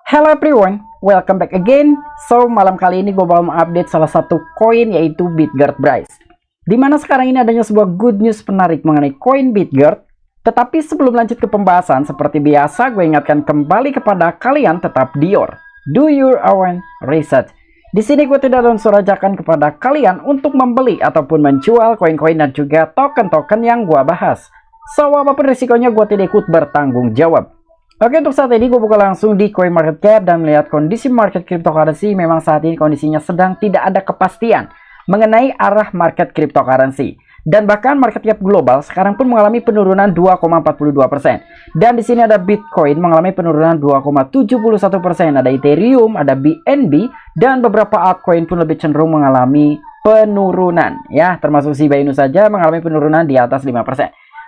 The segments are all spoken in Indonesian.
Hello everyone, welcome back again. So, malam kali ini gue bakal mengupdate salah satu koin yaitu Bitgert Bryce. Dimana sekarang ini adanya sebuah good news menarik mengenai koin Bitgert. Tetapi sebelum lanjut ke pembahasan, seperti biasa gue ingatkan kembali kepada kalian tetap do your own research. Di sini gue tidak ada unsur ajakan kepada kalian untuk membeli ataupun menjual koin-koin dan juga token-token yang gue bahas. So, apapun risikonya gue tidak ikut bertanggung jawab. Oke, untuk saat ini gue buka langsung di CoinMarketCap dan melihat kondisi market cryptocurrency. Memang saat ini kondisinya sedang tidak ada kepastian mengenai arah market cryptocurrency. Dan bahkan market cap global sekarang pun mengalami penurunan 2,42%. Dan di sini ada Bitcoin mengalami penurunan 2,71%. Ada Ethereum, ada BNB, dan beberapa altcoin pun lebih cenderung mengalami penurunan. Ya, termasuk Shiba Inu saja mengalami penurunan di atas 5%.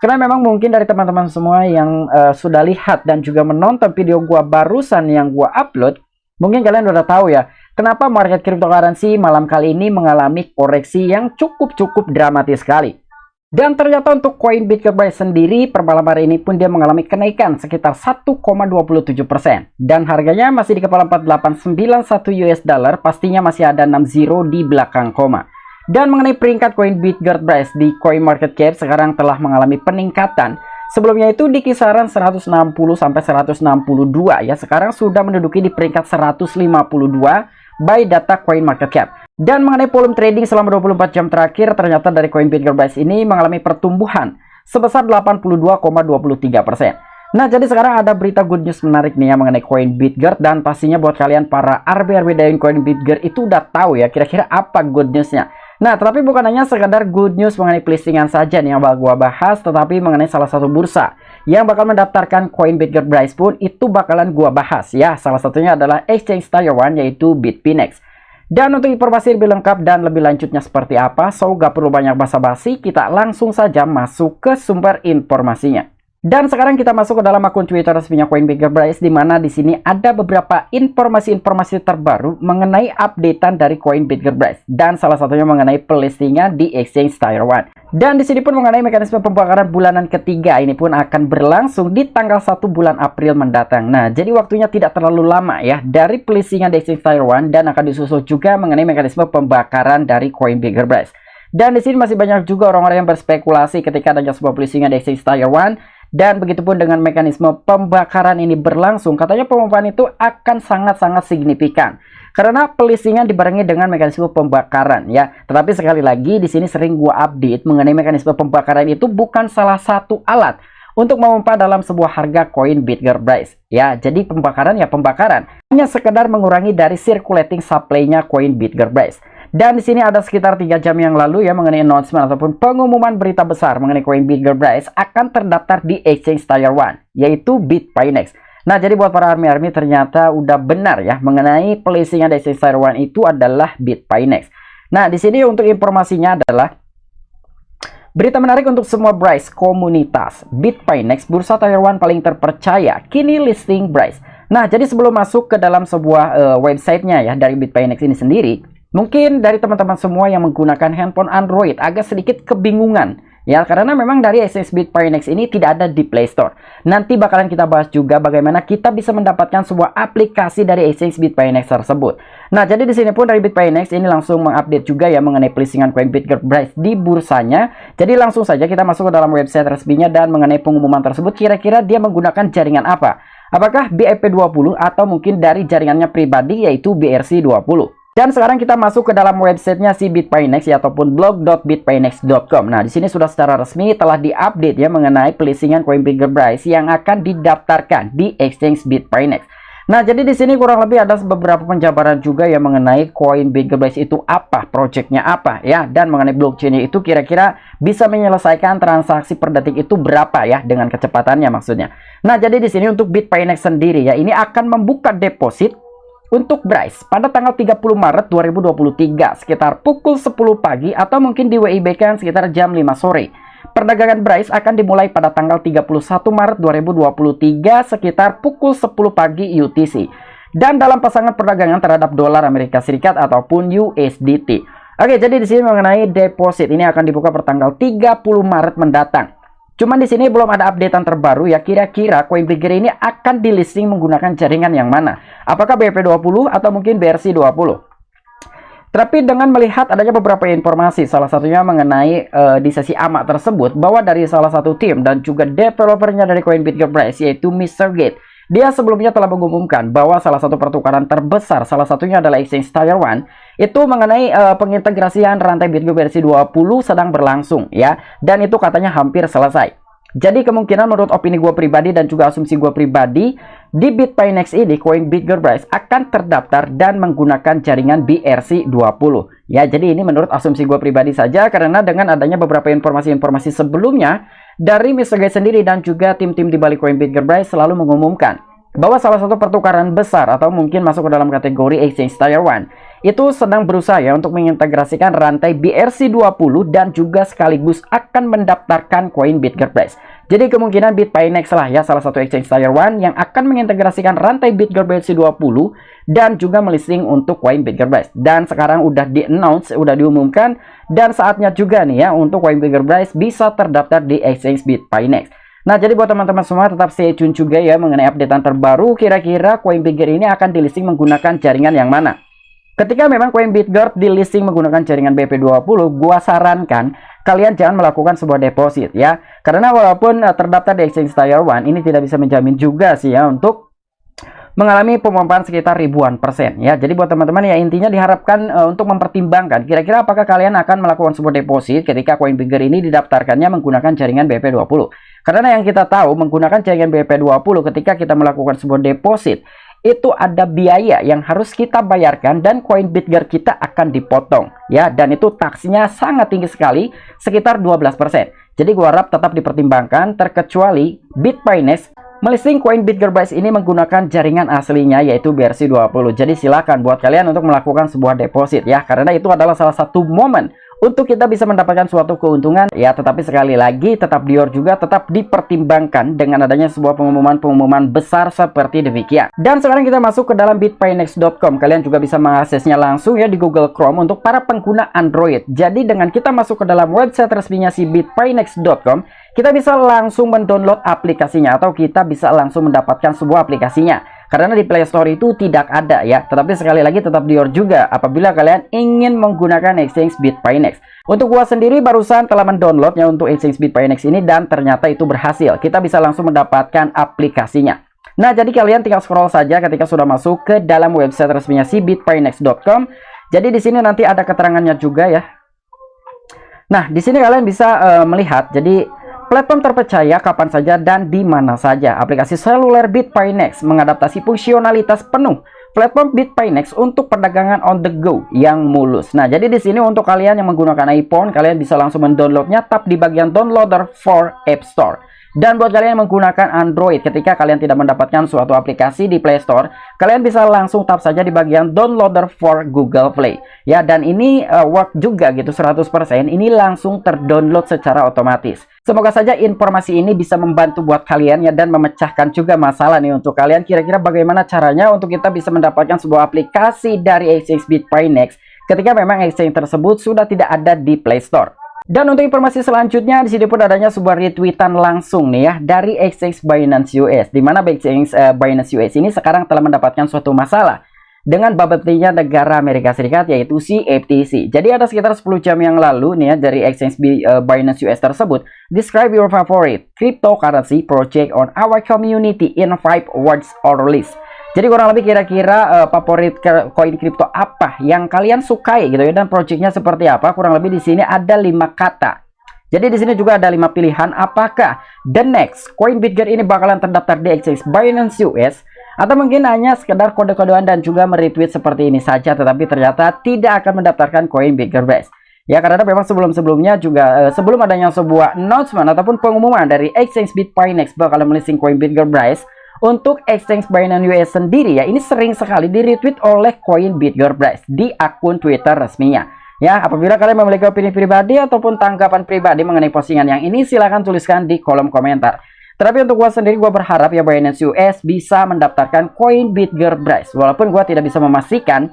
Karena memang mungkin dari teman-teman semua yang sudah lihat dan juga menonton video gua barusan yang gua upload, mungkin kalian udah tahu ya, kenapa market cryptocurrency malam kali ini mengalami koreksi yang cukup dramatis sekali. Dan ternyata untuk koin Bitgert Bryce sendiri, per malam hari ini pun dia mengalami kenaikan sekitar 1,27%. Dan harganya masih di kepala 4891 US dollar, pastinya masih ada 60 di belakang koma. Dan mengenai peringkat koin Bitgert Bryce di CoinMarketCap sekarang telah mengalami peningkatan. Sebelumnya itu di kisaran 160 sampai 162 ya. Sekarang sudah menduduki di peringkat 152 by data CoinMarketCap. Dan mengenai volume trading selama 24 jam terakhir, ternyata dari koin Bitgert Bryce ini mengalami pertumbuhan sebesar 82,23%. Nah, jadi sekarang ada berita good news menarik nih ya mengenai koin Bitgert, dan pastinya buat kalian para RB dari koin Bitgert itu udah tahu ya kira-kira apa good newsnya. Nah, tetapi bukan hanya sekadar good news mengenai listingan saja nih yang bakal gua bahas, tetapi mengenai salah satu bursa yang bakal mendaftarkan koin Bitgert Bryce pun itu bakalan gua bahas ya. Salah satunya adalah exchange Taiwan yaitu Bitfinex. Dan untuk informasi lebih lengkap dan lebih lanjutnya seperti apa, so gak perlu banyak basa-basi, kita langsung saja masuk ke sumber informasinya. Dan sekarang kita masuk ke dalam akun Twitter resminya koin Bitgert Bryce, di mana di sini ada beberapa informasi-informasi terbaru mengenai updatean dari koin Bitgert Bryce, dan salah satunya mengenai pelistingan di exchange Taiwan. Dan di sini pun mengenai mekanisme pembakaran bulanan ketiga ini pun akan berlangsung di tanggal 1 bulan April mendatang. Nah, jadi waktunya tidak terlalu lama ya dari pelistingan di exchange Taiwan, dan akan disusul juga mengenai mekanisme pembakaran dari koin Bitgert Bryce. Dan di sini masih banyak juga orang-orang yang berspekulasi ketika adanya sebuah pelistingan di exchange Taiwan. Dan begitupun dengan mekanisme pembakaran ini berlangsung, katanya pengumuman itu akan sangat-sangat signifikan. Karena pelistingan dibarengi dengan mekanisme pembakaran ya. Tetapi sekali lagi di sini sering gua update mengenai mekanisme pembakaran itu bukan salah satu alat untuk memompa dalam sebuah harga koin Bitgert Bryce. Ya, jadi pembakaran ya pembakaran. Hanya sekedar mengurangi dari circulating supply-nya koin Bitgert Bryce. Dan di sini ada sekitar 3 jam yang lalu ya mengenai announcement ataupun pengumuman berita besar mengenai koin Bitgert Bryce akan terdaftar di exchange Taiwan yaitu Bitfinex. Nah, jadi buat para army ternyata udah benar ya mengenai pelistingan di exchange Taiwan itu adalah Bitfinex. Nah, di sini untuk informasinya adalah berita menarik untuk semua Bryce komunitas. Bitfinex, bursa Taiwan paling terpercaya, kini listing Bryce. Nah, jadi sebelum masuk ke dalam sebuah websitenya ya dari Bitfinex ini sendiri, mungkin dari teman-teman semua yang menggunakan handphone Android agak sedikit kebingungan ya, karena memang dari exchange Bitfinex ini tidak ada di Play Store. Nanti bakalan kita bahas juga bagaimana kita bisa mendapatkan sebuah aplikasi dari exchange Bitfinex tersebut. Nah, jadi di sini pun dari Bitfinex ini langsung mengupdate juga ya mengenai pelistingan koin Bitgert Bryce di bursanya. Jadi langsung saja kita masuk ke dalam website resminya dan mengenai pengumuman tersebut kira-kira dia menggunakan jaringan apa? Apakah BIP20 atau mungkin dari jaringannya pribadi yaitu BRC20? Dan sekarang kita masuk ke dalam websitenya si Bitfinex ya, ataupun blog.bitfinex.com. Nah, di sini sudah secara resmi telah diupdate ya mengenai pelistingan koin Bitgert Bryce yang akan didaftarkan di exchange Bitfinex. Nah, jadi di sini kurang lebih ada beberapa penjabaran juga ya mengenai koin Bitgert Bryce itu apa, projectnya apa ya, dan mengenai blockchainnya itu kira-kira bisa menyelesaikan transaksi per detik itu berapa ya dengan kecepatannya maksudnya. Nah, jadi di sini untuk Bitfinex sendiri ya, ini akan membuka deposit untuk Bryce pada tanggal 30 Maret 2023 sekitar pukul 10 pagi atau mungkin di WIB kan sekitar jam 5 sore. Perdagangan Bryce akan dimulai pada tanggal 31 Maret 2023 sekitar pukul 10 pagi UTC. Dan dalam pasangan perdagangan terhadap dolar Amerika Serikat ataupun USDT. Oke, jadi di sini mengenai deposit ini akan dibuka pada tanggal 30 Maret mendatang. Cuman di sini belum ada updatean terbaru ya, kira-kira Coinbridger ini akan di listing menggunakan jaringan yang mana? Apakah BRP20 atau mungkin BRC20? Tapi dengan melihat adanya beberapa informasi, salah satunya mengenai di sesi AMA tersebut, bahwa dari salah satu tim dan juga developernya dari Coinbridger Brace, yaitu Mr. Gate, dia sebelumnya telah mengumumkan bahwa salah satu pertukaran terbesar, salah satunya adalah Exchange Tier 1, itu mengenai pengintegrasian rantai Bitgo BRC20 sedang berlangsung ya, dan itu katanya hampir selesai. Jadi kemungkinan menurut opini gue pribadi dan juga asumsi gue pribadi, di BitPinex ini Coinbridger Brace akan terdaftar dan menggunakan jaringan BRC20 ya. Jadi ini menurut asumsi gue pribadi saja, karena dengan adanya beberapa informasi-informasi sebelumnya dari Mr. Gate sendiri dan juga tim-tim di balik Coinbridger Brace selalu mengumumkan bahwa salah satu pertukaran besar atau mungkin masuk ke dalam kategori Exchange Tier 1 itu sedang berusaha ya untuk mengintegrasikan rantai BRC20 dan juga sekaligus akan mendaftarkan Coinbridger Brace. Jadi kemungkinan BitPinex lah ya, salah satu Exchange Tier 1 yang akan mengintegrasikan rantai Bitgo BRC20 dan juga melisting untuk Coinbridger Brace. Dan sekarang udah di-announce, udah diumumkan, dan saatnya juga nih ya untuk Coinbridger Brace bisa terdaftar di Exchange BitPinex. Nah, jadi buat teman-teman semua tetap stay tune juga ya mengenai updatean terbaru, kira-kira Coinbridger ini akan di listing menggunakan jaringan yang mana. Ketika memang Coinbridger di listing menggunakan jaringan BP20, gua sarankan kalian jangan melakukan sebuah deposit ya. Karena walaupun terdaftar di Exchange Tier 1, ini tidak bisa menjamin juga sih ya untuk mengalami pemompaan sekitar ribuan persen ya. Jadi buat teman-teman ya, intinya diharapkan untuk mempertimbangkan kira-kira apakah kalian akan melakukan sebuah deposit ketika Coinbridger ini didaftarkannya menggunakan jaringan BP20. Karena yang kita tahu menggunakan jaringan BP20 ketika kita melakukan sebuah deposit itu ada biaya yang harus kita bayarkan dan Coinbridger kita akan dipotong ya, dan itu taksinya sangat tinggi sekali, sekitar 12%. Jadi gua harap tetap dipertimbangkan, terkecuali BitPinex melisting Coinbridger Brace ini menggunakan jaringan aslinya yaitu BRC20. Jadi silakan buat kalian untuk melakukan sebuah deposit ya, karena itu adalah salah satu momen untuk kita bisa mendapatkan suatu keuntungan ya. Tetapi sekali lagi tetap dior juga tetap dipertimbangkan dengan adanya sebuah pengumuman-pengumuman besar seperti demikian. Dan sekarang kita masuk ke dalam bitpinex.com. Kalian juga bisa mengaksesnya langsung ya di Google Chrome untuk para pengguna Android. Jadi dengan kita masuk ke dalam website resminya si bitpinex.com, kita bisa langsung mendownload aplikasinya atau kita bisa langsung mendapatkan sebuah aplikasinya. Karena di Play Store itu tidak ada ya. Tetapi sekali lagi tetap dior juga apabila kalian ingin menggunakan Exchange BitPinex. Untuk gua sendiri barusan telah mendownloadnya untuk Exchange BitPinex ini dan ternyata itu berhasil. Kita bisa langsung mendapatkan aplikasinya. Nah, jadi kalian tinggal scroll saja ketika sudah masuk ke dalam website resminya si bitpinex.com. Jadi di sini nanti ada keterangannya juga ya. Nah, di sini kalian bisa melihat jadi platform terpercaya kapan saja dan di mana saja. Aplikasi seluler BitPinex mengadaptasi fungsionalitas penuh platform BitPinex untuk perdagangan on the go yang mulus. Nah, jadi di sini untuk kalian yang menggunakan iPhone, kalian bisa langsung mendownloadnya tap di bagian downloader for App Store. Dan buat kalian yang menggunakan Android, ketika kalian tidak mendapatkan suatu aplikasi di Play Store, kalian bisa langsung tap saja di bagian downloader for Google Play. Ya, dan ini work juga gitu 100%, ini langsung terdownload secara otomatis. Semoga saja informasi ini bisa membantu buat kalian ya, dan memecahkan juga masalah nih untuk kalian. Kira-kira bagaimana caranya untuk kita bisa mendapatkan sebuah aplikasi dari Exchange BitPinex ketika memang exchange tersebut sudah tidak ada di Play Store. Dan untuk informasi selanjutnya, di sini pun adanya sebuah retweetan langsung nih ya dari Exchange Binance US, di mana Exchange Binance US ini sekarang telah mendapatkan suatu masalah dengan bapetinya negara Amerika Serikat, yaitu si FTC. Jadi ada sekitar 10 jam yang lalu nih ya dari Exchange Binance US tersebut, describe your favorite cryptocurrency project on our community in 5 words or less. Jadi kurang lebih kira-kira favorit koin kripto apa yang kalian sukai gitu ya, dan projectnya seperti apa. Kurang lebih di sini ada 5 kata. Jadi di sini juga ada 5 pilihan, apakah the next Coinbridger ini bakalan terdaftar di Exchange Binance US, atau mungkin hanya sekedar kode-kodean dan juga meretweet seperti ini saja, tetapi ternyata tidak akan mendaftarkan Coinbridger Brace. Ya, karena memang sebelum-sebelumnya juga sebelum adanya sebuah announcement ataupun pengumuman dari Exchange BitPinex bakal melisting Coinbridger Brace, untuk Exchange Binance US sendiri ya, ini sering sekali di-retweet oleh Coinbridger Brace di akun Twitter resminya. Ya, apabila kalian memiliki opini pribadi ataupun tanggapan pribadi mengenai postingan yang ini, silahkan tuliskan di kolom komentar. Tapi untuk gua sendiri, gua berharap ya Binance US bisa mendaftarkan Coinbridger Brace. Walaupun gua tidak bisa memastikan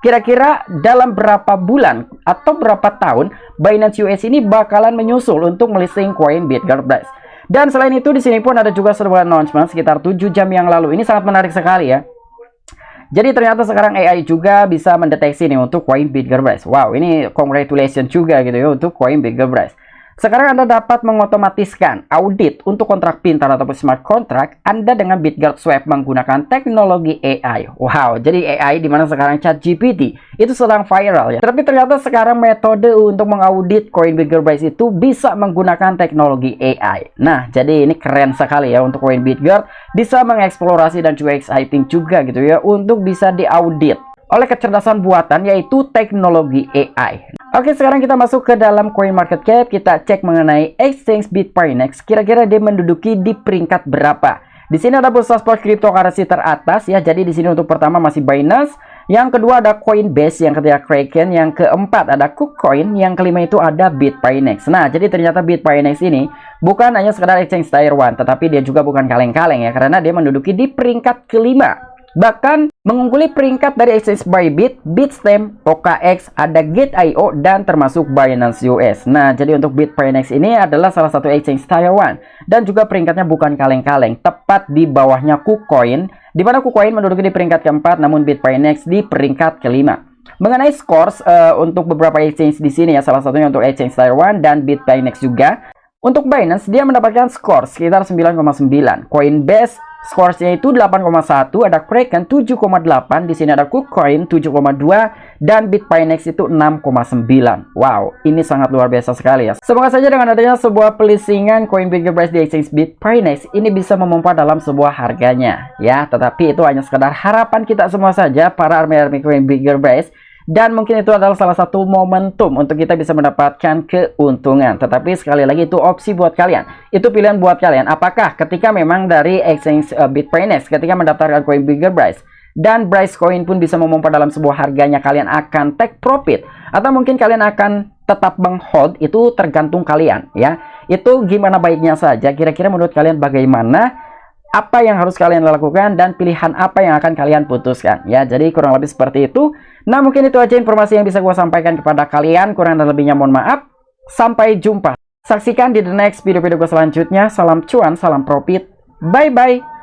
kira-kira dalam berapa bulan atau berapa tahun Binance US ini bakalan menyusul untuk melisting Coinbridger Brace. Dan selain itu di sini pun ada juga sebuah announcement sekitar 7 jam yang lalu. Ini sangat menarik sekali ya. Jadi ternyata sekarang AI juga bisa mendeteksi nih untuk koin Bitgearbrise. Wow, ini congratulations juga gitu ya untuk koin Bitgearbrise. Sekarang Anda dapat mengotomatiskan audit untuk kontrak pintar ataupun smart contract Anda dengan Bitguard Swap menggunakan teknologi AI. Wow, jadi AI di mana sekarang ChatGPT itu sedang viral ya. Tapi ternyata sekarang metode untuk mengaudit koin Bitgearbrise itu bisa menggunakan teknologi AI. Nah, jadi ini keren sekali ya untuk koin Bitguard, bisa mengeksplorasi dan juga exciting juga gitu ya untuk bisa diaudit oleh kecerdasan buatan yaitu teknologi AI. Oke, sekarang kita masuk ke dalam coin market cap. Kita cek mengenai exchange Bitfinex. Kira-kira dia menduduki di peringkat berapa? Di sini ada bursa spot cryptocurrency teratas ya. Jadi di sini untuk pertama masih Binance, yang kedua ada Coinbase, yang ketiga Kraken, yang keempat ada KuCoin, yang kelima itu ada Bitfinex. Nah, jadi ternyata Bitfinex ini bukan hanya sekedar exchange tier 1, tetapi dia juga bukan kaleng-kaleng ya, karena dia menduduki di peringkat kelima. Bahkan mengungguli peringkat dari exchange Bybit, Bitstamp, OKX, ada Gate.io, dan termasuk Binance US. Nah, jadi untuk Bitfinex ini adalah salah satu exchange tier 1 dan juga peringkatnya bukan kaleng-kaleng, tepat di bawahnya KuCoin, di mana KuCoin menduduki di peringkat keempat, namun Bitfinex di peringkat kelima. Mengenai scores untuk beberapa exchange di sini ya, salah satunya untuk exchange tier 1 dan Bitfinex juga. Untuk Binance dia mendapatkan skor sekitar 9,9, Coinbase scoresnya itu 8,1, ada Kraken 7,8, di sini ada KuCoin 7,2, dan Bitfinex itu 6,9. Wow, ini sangat luar biasa sekali ya. Semoga saja dengan adanya sebuah pelisingan koin Bitgearbrise di exchange Bitfinex ini bisa memompa dalam sebuah harganya ya. Tetapi itu hanya sekedar harapan kita semua saja para army koin Bitgearbrise. Dan mungkin itu adalah salah satu momentum untuk kita bisa mendapatkan keuntungan. Tetapi sekali lagi itu opsi buat kalian. Itu pilihan buat kalian. Apakah ketika memang dari exchange Bitfinex, ketika mendaftarkan koin Bitgearbrise dan Bryce Coin pun bisa memompa dalam sebuah harganya, kalian akan take profit. Atau mungkin kalian akan tetap menghold, itu tergantung kalian ya. Itu gimana baiknya saja. Kira-kira menurut kalian bagaimana? Apa yang harus kalian lakukan dan pilihan apa yang akan kalian putuskan ya. Jadi kurang lebih seperti itu. Nah, mungkin itu aja informasi yang bisa gue sampaikan kepada kalian. Kurang dan lebihnya mohon maaf. Sampai jumpa. Saksikan di the next video-video gue selanjutnya. Salam cuan, salam profit. Bye-bye.